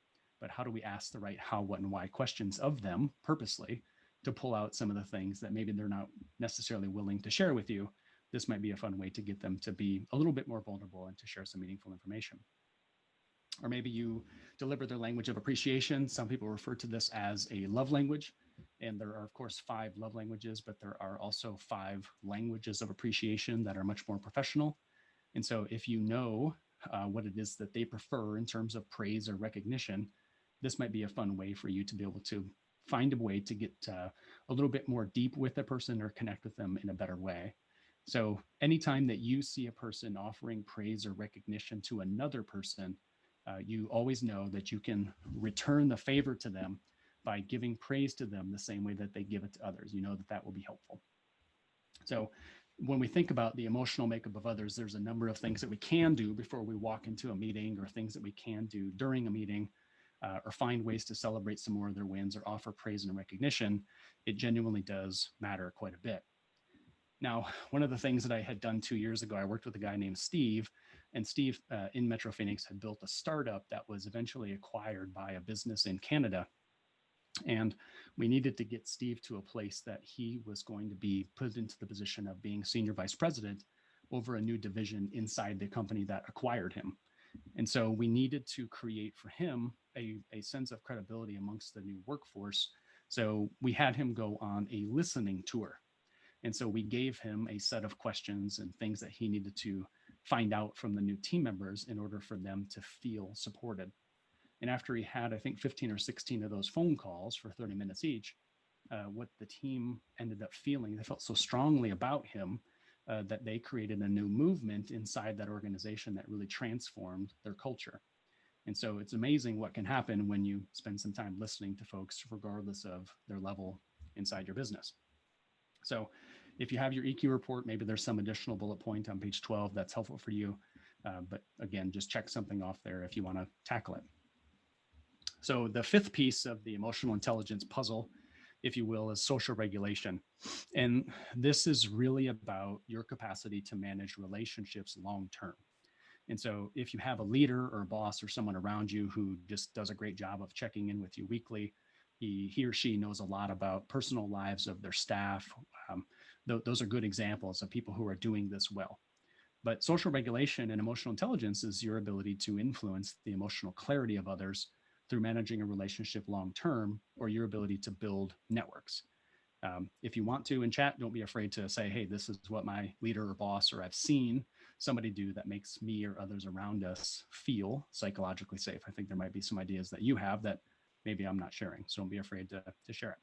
but how do we ask the right how, what, and why questions of them purposely to pull out some of the things that maybe they're not necessarily willing to share with you. This might be a fun way to get them to be a little bit more vulnerable and to share some meaningful information. Or maybe you deliver their language of appreciation. Some people refer to this as a love language. And there are, of course, 5 love languages, but there are also 5 languages of appreciation that are much more professional. And so if you know what it is that they prefer in terms of praise or recognition, this might be a fun way for you to be able to find a way to get a little bit more deep with a person or connect with them in a better way. So anytime that you see a person offering praise or recognition to another person, you always know that you can return the favor to them by giving praise to them the same way that they give it to others. You know that that will be helpful. So when we think about the emotional makeup of others, there's a number of things that we can do before we walk into a meeting, or things that we can do during a meeting, or find ways to celebrate some more of their wins or offer praise and recognition. It genuinely does matter quite a bit. Now, one of the things that I had done 2 years ago, I worked with a guy named Steve, and Steve in Metro Phoenix had built a startup that was eventually acquired by a business in Canada. And we needed to get Steve to a place that he was going to be put into the position of being senior vice president over a new division inside the company that acquired him. And so we needed to create for him a sense of credibility amongst the new workforce. So we had him go on a listening tour. And so we gave him a set of questions and things that he needed to find out from the new team members in order for them to feel supported. And after he had, I think, 15 or 16 of those phone calls for 30 minutes each, what the team ended up feeling, they felt so strongly about him that they created a new movement inside that organization that really transformed their culture. And so it's amazing what can happen when you spend some time listening to folks, regardless of their level inside your business. So if you have your EQ report, maybe there's some additional bullet point on page 12 that's helpful for you. But again, just check something off there if you want to tackle it. So the 5th piece of the emotional intelligence puzzle, if you will, is social regulation. And this is really about your capacity to manage relationships long-term. And so if you have a leader or a boss or someone around you who just does a great job of checking in with you weekly, he or she knows a lot about personal lives of their staff. Those are good examples of people who are doing this well. But social regulation and emotional intelligence is your ability to influence the emotional clarity of others through managing a relationship long-term, or your ability to build networks. If you want to in chat, don't be afraid to say, hey, this is what my leader or boss, or I've seen somebody do that makes me or others around us feel psychologically safe. I think there might be some ideas that you have that maybe I'm not sharing. So don't be afraid to share it.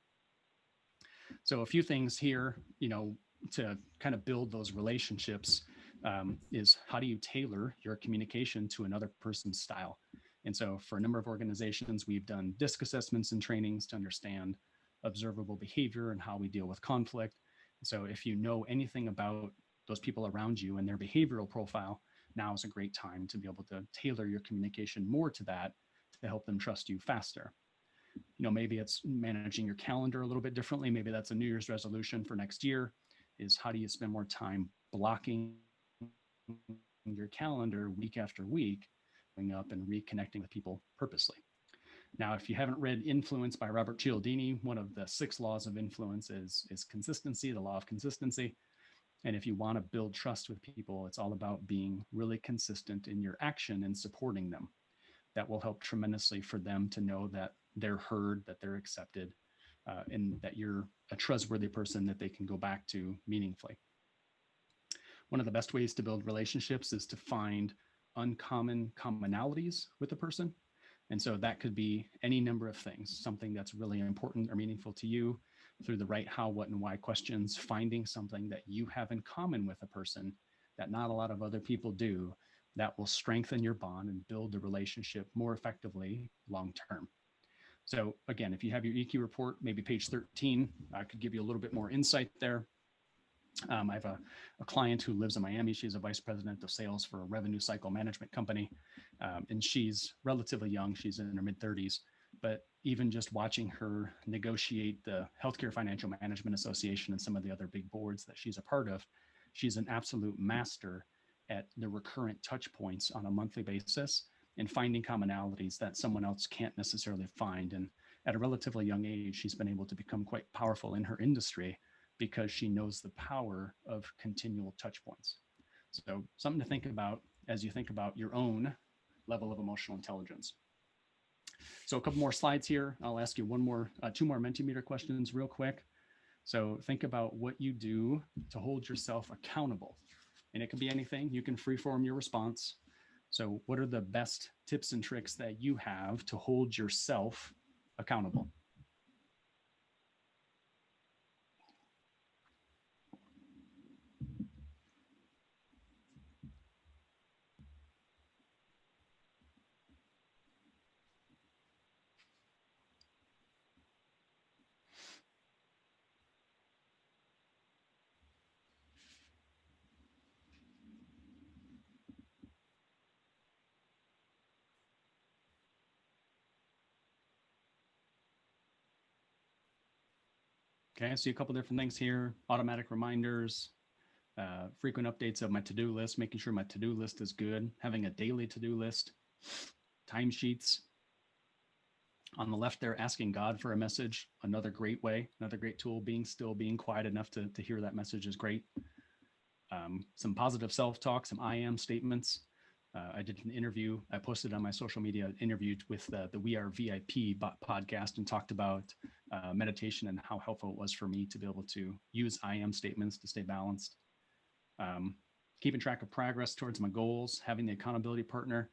So a few things here, to kind of build those relationships is how do you tailor your communication to another person's style? And so for a number of organizations, we've done DISC assessments and trainings to understand observable behavior and how we deal with conflict. So if you know anything about those people around you and their behavioral profile, now is a great time to be able to tailor your communication more to that to help them trust you faster. Maybe it's managing your calendar a little bit differently. Maybe that's a New Year's resolution for next year, is how do you spend more time blocking your calendar week after week, going up and reconnecting with people purposely. Now, if you haven't read Influence by Robert Cialdini, one of the 6 laws of influence is consistency, the law of consistency. And if you want to build trust with people, it's all about being really consistent in your action and supporting them. That will help tremendously for them to know that they're heard, that they're accepted, and that you're a trustworthy person that they can go back to meaningfully. One of the best ways to build relationships is to find uncommon commonalities with a person. And so that could be any number of things, something that's really important or meaningful to you through the right how, what, and why questions, finding something that you have in common with a person that not a lot of other people do, that will strengthen your bond and build the relationship more effectively long-term. So again, if you have your EQ report, maybe page 13, I could give you a little bit more insight there. I have a client who lives in Miami. She's a vice president of sales for a revenue cycle management company. And she's relatively young. She's in her mid 30s, but even just watching her negotiate the Healthcare Financial Management Association and some of the other big boards that she's a part of, she's an absolute master at the recurrent touch points on a monthly basis and finding commonalities that someone else can't necessarily find. And at a relatively young age, she's been able to become quite powerful in her industry because she knows the power of continual touch points. So something to think about as you think about your own level of emotional intelligence. So a couple more slides here. I'll ask you two more Mentimeter questions real quick. So think about what you do to hold yourself accountable. And it can be anything. You can freeform your response. So what are the best tips and tricks that you have to hold yourself accountable? Okay, I see a couple different things here. Automatic reminders, frequent updates of my to-do list, making sure my to-do list is good, having a daily to-do list, timesheets. On the left there, asking God for a message, another great way, another great tool, being still, being quiet enough to hear that message is great. Some positive self-talk, some I am statements. I did an interview, I posted on my social media, interviewed with the We Are VIP podcast and talked about meditation and how helpful it was for me to be able to use I am statements to stay balanced. Keeping track of progress towards my goals, having the accountability partner.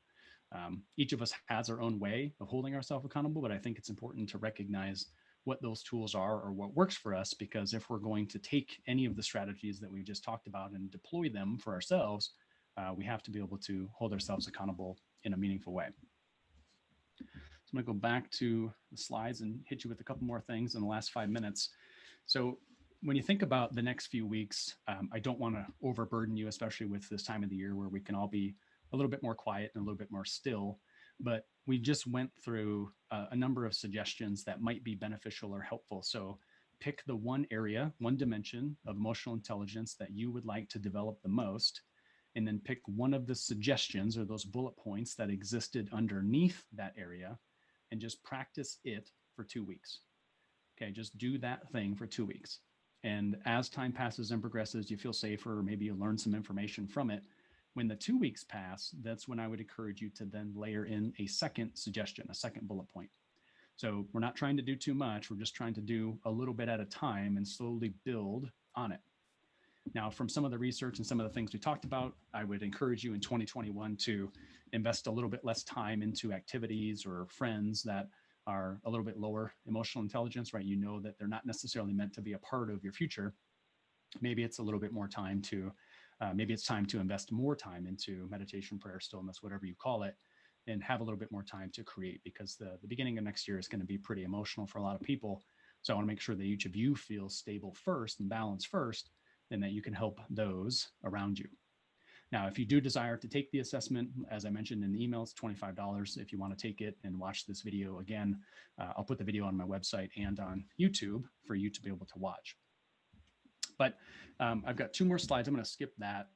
Each of us has our own way of holding ourselves accountable, but I think it's important to recognize what those tools are or what works for us, because if we're going to take any of the strategies that we've just talked about and deploy them for ourselves, we have to be able to hold ourselves accountable in a meaningful way. So I'm going to go back to the slides and hit you with a couple more things in the last 5 minutes. So when you think about the next few weeks, I don't want to overburden you, especially with this time of the year where we can all be a little bit more quiet and a little bit more still. But we just went through a number of suggestions that might be beneficial or helpful. So pick the one area, one dimension of emotional intelligence that you would like to develop the most, and then pick one of the suggestions or those bullet points that existed underneath that area and just practice it for 2 weeks. Okay, just do that thing for 2 weeks. And as time passes and progresses, you feel safer, or maybe you learn some information from it. When the 2 weeks pass, that's when I would encourage you to then layer in a second suggestion, a second bullet point. So we're not trying to do too much. We're just trying to do a little bit at a time and slowly build on it. Now, from some of the research and some of the things we talked about, I would encourage you in 2021 to invest a little bit less time into activities or friends that are a little bit lower emotional intelligence, right? You know that they're not necessarily meant to be a part of your future. Maybe it's a little bit more time to, maybe it's time to invest more time into meditation, prayer, stillness, whatever you call it, and have a little bit more time to create, because the beginning of next year is going to be pretty emotional for a lot of people. So I want to make sure that each of you feels stable first and balanced first, and that you can help those around you. Now, if you do desire to take the assessment, as I mentioned in the email, it's $25 if you want to take it and watch this video again. I'll put the video on my website and on YouTube for you to be able to watch. But I've got 2 more slides. I'm going to skip that.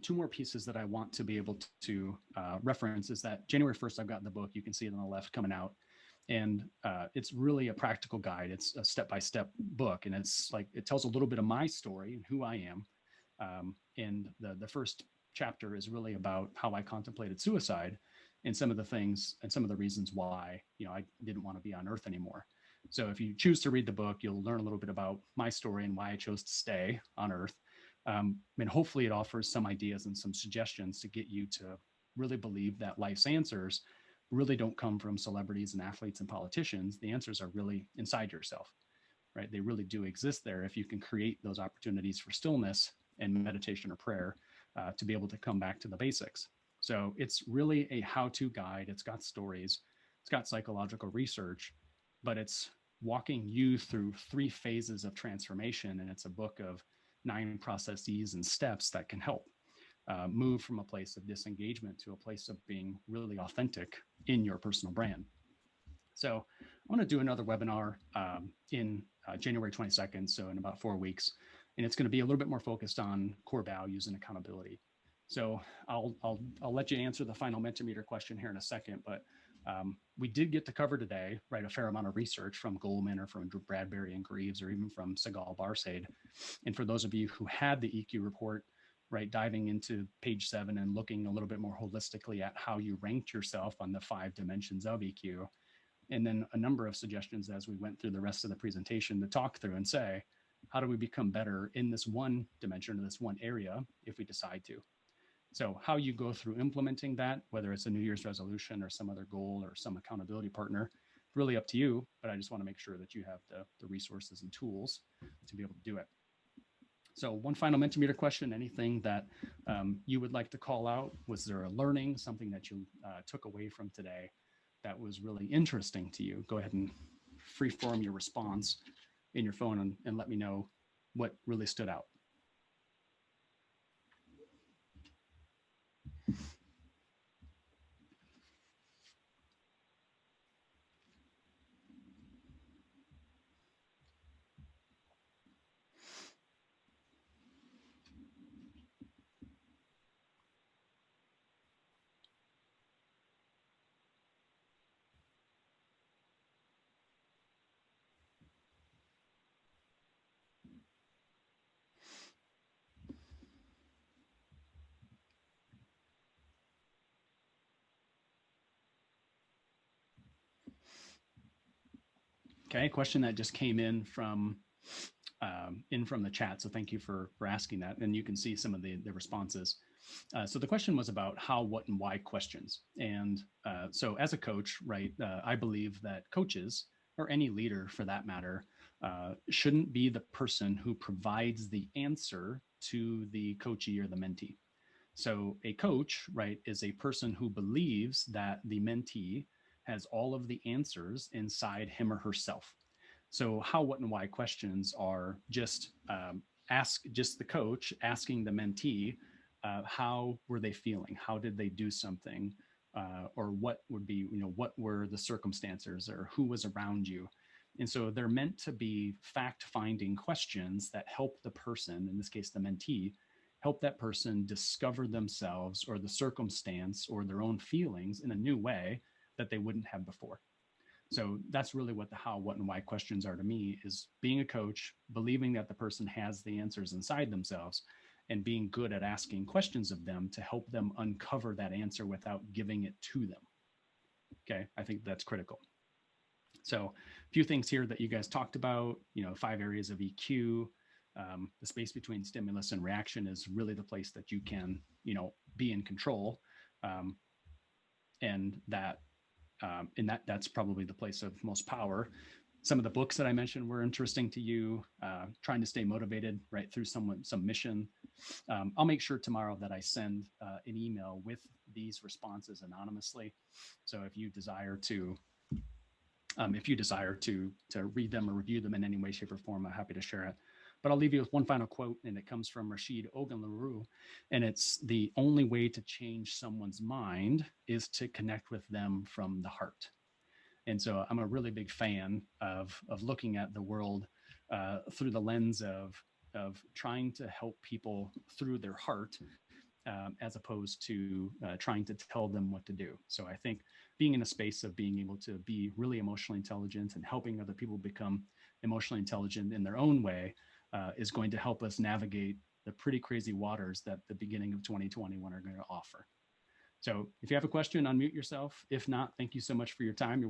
2 more pieces that I want to be able to reference is that January 1st, I've got the book. You can see it on the left coming out. And it's really a practical guide. It's a step-by-step book. And it's like, it tells a little bit of my story and who I am. And the first chapter is really about how I contemplated suicide and some of the things and some of the reasons why, I didn't want to be on earth anymore. So if you choose to read the book, you'll learn a little bit about my story and why I chose to stay on earth. And hopefully it offers some ideas and some suggestions to get you to really believe that life's answers really don't come from celebrities and athletes and politicians. The answers are really inside yourself, right? They really do exist there if you can create those opportunities for stillness and meditation or prayer to be able to come back to the basics. So it's really a how-to guide. It's got stories, it's got psychological research, but it's walking you through 3 phases of transformation. And it's a book of 9 processes and steps that can help move from a place of disengagement to a place of being really authentic in your personal brand. So I want to do another webinar in January 22nd, so in about 4 weeks. And it's going to be a little bit more focused on core values and accountability. So I'll let you answer the final Mentimeter question here in a second, but we did get to cover today, right, a fair amount of research from Goleman or from Bradbury and Greaves or even from Segal Barsade. And for those of you who had the EQ report, right, diving into page 7 and looking a little bit more holistically at how you ranked yourself on the 5 dimensions of EQ, and then a number of suggestions as we went through the rest of the presentation to talk through and say, how do we become better in this one dimension or this one area if we decide to? So how you go through implementing that, whether it's a New Year's resolution or some other goal or some accountability partner, really up to you, but I just want to make sure that you have the resources and tools to be able to do it. So one final Mentimeter question, anything that you would like to call out? Was there a learning, something that you took away from today that was really interesting to you? Go ahead and freeform your response in your phone and let me know what really stood out. Okay, a question that just came in from the chat. So thank you for asking that. And you can see some of the responses. So the question was about how, what, and why questions. And so as a coach, right, I believe that coaches, or any leader for that matter, shouldn't be the person who provides the answer to the coachee or the mentee. So a coach, right, is a person who believes that the mentee has all of the answers inside him or herself. So how, what, and why questions are just just the coach asking the mentee, how were they feeling? How did they do something? Or what would be, what were the circumstances, or who was around you? And so they're meant to be fact-finding questions that help the person, in this case, the mentee, help that person discover themselves or the circumstance or their own feelings in a new way that they wouldn't have before. So that's really what the how, what, and why questions are to me, is being a coach, believing that the person has the answers inside themselves, and being good at asking questions of them to help them uncover that answer without giving it to them. Okay, I think that's critical. So a few things here that you guys talked about, 5 areas of EQ. The space between stimulus and reaction is really the place that you can, be in control. And that's probably the place of most power. Some of the books that I mentioned were interesting to you, trying to stay motivated right through some mission. I'll make sure tomorrow that I send an email with these responses anonymously. So if you desire to read them or review them in any way, shape, or form, I'm happy to share it. But I'll leave you with one final quote, and it comes from Rashid Ogunluru, and it's the only way to change someone's mind is to connect with them from the heart. And so I'm a really big fan of looking at the world through the lens of trying to help people through their heart, as opposed to trying to tell them what to do. So I think being in a space of being able to be really emotionally intelligent and helping other people become emotionally intelligent in their own way is going to help us navigate the pretty crazy waters that the beginning of 2021 are going to offer. So if you have a question, unmute yourself. If not, thank you so much for your time. You're